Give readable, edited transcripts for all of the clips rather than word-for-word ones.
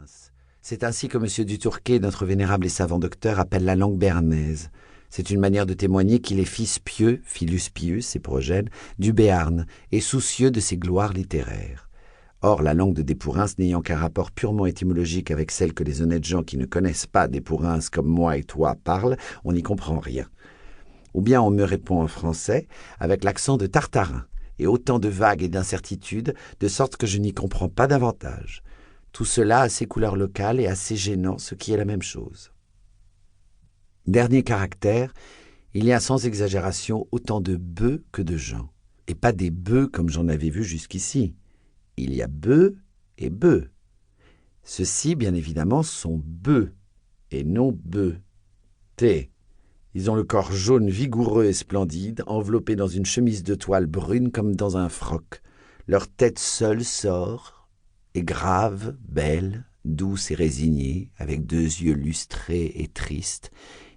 prince. C'est ainsi que M. Dutourquet, notre vénérable et savant docteur, appelle la langue béarnaise. C'est une manière de témoigner qu'il est fils pieux, filus pius et progène, du Béarn, et soucieux de ses gloires littéraires. Or, la langue de Despourins n'ayant qu'un rapport purement étymologique avec celle que les honnêtes gens qui ne connaissent pas Despourins comme moi et toi parlent, on n'y comprend rien. Ou bien on me répond en français avec l'accent de Tartarin, et autant de vagues et d'incertitudes, de sorte que je n'y comprends pas davantage. Tout cela a ses couleurs locales et assez gênant, ce qui est la même chose. Dernier caractère, il y a sans exagération autant de bœufs que de gens, et pas des bœufs comme j'en avais vu jusqu'ici. Il y a bœufs et bœufs. Ceux-ci, bien évidemment, sont bœufs, et non bœufs. Ils ont le corps jaune vigoureux et splendide, enveloppé dans une chemise de toile brune comme dans un froc. Leur tête seule sort, est grave, belle, douce et résignée, avec 2 yeux lustrés et tristes,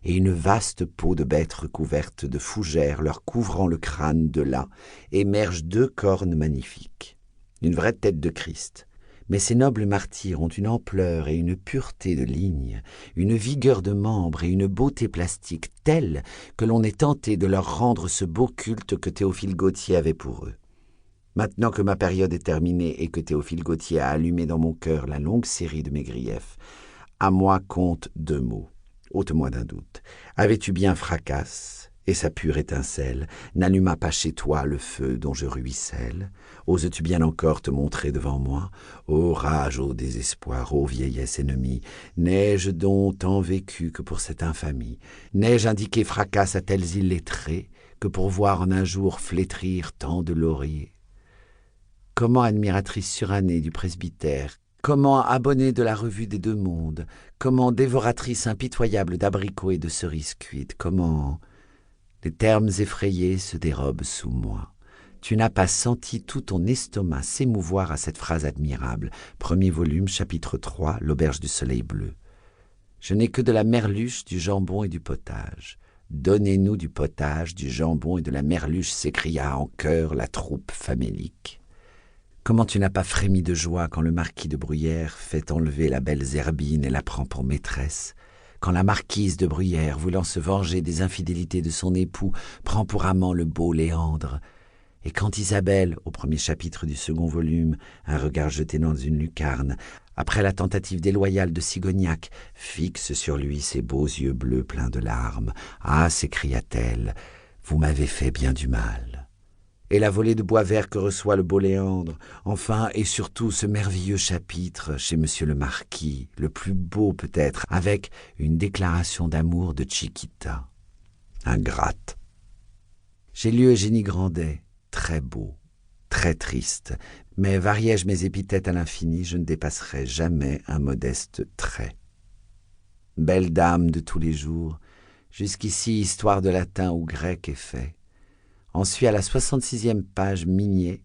et une vaste peau de bête recouverte de fougères leur couvrant le crâne de là, émergent 2 cornes magnifiques. Une vraie tête de Christ. Mais ces nobles martyrs ont une ampleur et une pureté de ligne, une vigueur de membres et une beauté plastique telle que l'on est tenté de leur rendre ce beau culte que Théophile Gautier avait pour eux. Maintenant que ma période est terminée et que Théophile Gautier a allumé dans mon cœur la longue série de mes griefs, à moi compte 2 mots. Ôte-moi d'un doute. Avais-tu bien Fracasse, et sa pure étincelle n'alluma pas chez toi le feu dont je ruisselle? Oses-tu bien encore te montrer devant moi? Ô rage, ô désespoir, ô vieillesse ennemie, n'ai-je donc tant vécu que pour cette infamie? N'ai-je indiqué Fracasse à tels illettrés que pour voir en un jour flétrir tant de lauriers? Comment admiratrice surannée du presbytère, comment abonnée de la revue des 2 mondes, comment dévoratrice impitoyable d'abricots et de cerises cuites, comment... Les termes effrayés se dérobent sous moi. Tu n'as pas senti tout ton estomac s'émouvoir à cette phrase admirable. 1er volume, chapitre 3, l'auberge du soleil bleu. Je n'ai que de la merluche, du jambon et du potage. Donnez-nous du potage, du jambon et de la merluche, s'écria en chœur la troupe famélique. Comment tu n'as pas frémi de joie quand le marquis de Bruyères fait enlever la belle Zerbine et la prend pour maîtresse? Quand la marquise de Bruyères, voulant se venger des infidélités de son époux, prend pour amant le beau Léandre, et quand Isabelle, au 1er chapitre du 2nd volume, un regard jeté dans une lucarne, après la tentative déloyale de Sigognac, fixe sur lui ses beaux yeux bleus pleins de larmes. « Ah !» s'écria-t-elle, « vous m'avez fait bien du mal. » Et la volée de bois vert que reçoit le beau Léandre, enfin et surtout ce merveilleux chapitre chez monsieur le marquis, le plus beau peut-être, avec une déclaration d'amour de Chiquita. Ingrate. J'ai lu Eugénie Grandet, très beau, très triste, mais variai-je mes épithètes à l'infini, je ne dépasserai jamais un modeste trait. Belle dame de tous les jours, jusqu'ici histoire de latin ou grec est fait. Ensuite, à la 66e page, Mignet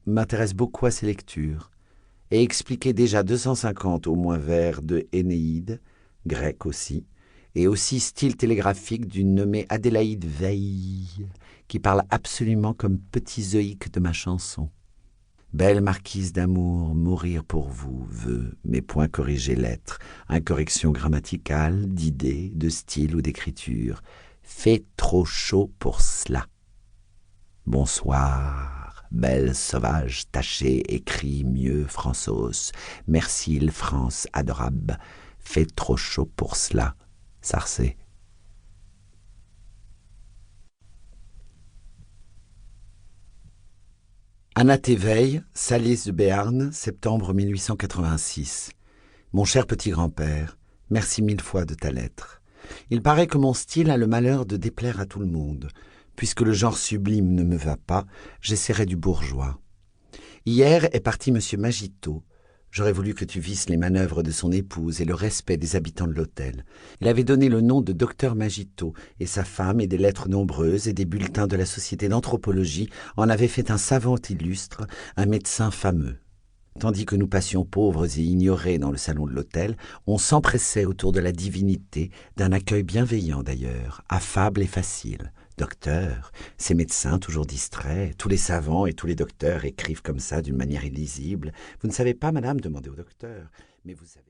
m'intéresse beaucoup à ses lectures et expliquait déjà 250 au moins vers de Énéide, grec aussi, et aussi style télégraphique d'une nommée Adélaïde Veil, qui parle absolument comme petit Zoïque de ma chanson. Belle marquise d'amour, mourir pour vous, veut, mais point corriger lettres, incorrection grammaticale, d'idées, de style ou d'écriture. Fait trop chaud pour cela. Bonsoir, belle sauvage tachée, écrit mieux François. Merci, France adorable. Fait trop chaud pour cela, Sarcé. Anna Théveille, Salis de Béarn, septembre 1886. Mon cher petit grand-père, merci 1000 fois de ta lettre. Il paraît que mon style a le malheur de déplaire à tout le monde. Puisque le genre sublime ne me va pas, j'essaierai du bourgeois. Hier est parti M. Magiteau. J'aurais voulu que tu visses les manœuvres de son épouse et le respect des habitants de l'hôtel. Il avait donné le nom de docteur Magiteau, et sa femme et des lettres nombreuses et des bulletins de la Société d'anthropologie en avaient fait un savant illustre, un médecin fameux. Tandis que nous passions pauvres et ignorés dans le salon de l'hôtel, on s'empressait autour de la divinité, d'un accueil bienveillant d'ailleurs, affable et facile. Docteur, ces médecins toujours distraits, tous les savants et tous les docteurs écrivent comme ça d'une manière illisible. Vous ne savez pas, madame, demandez au docteur, mais vous savez...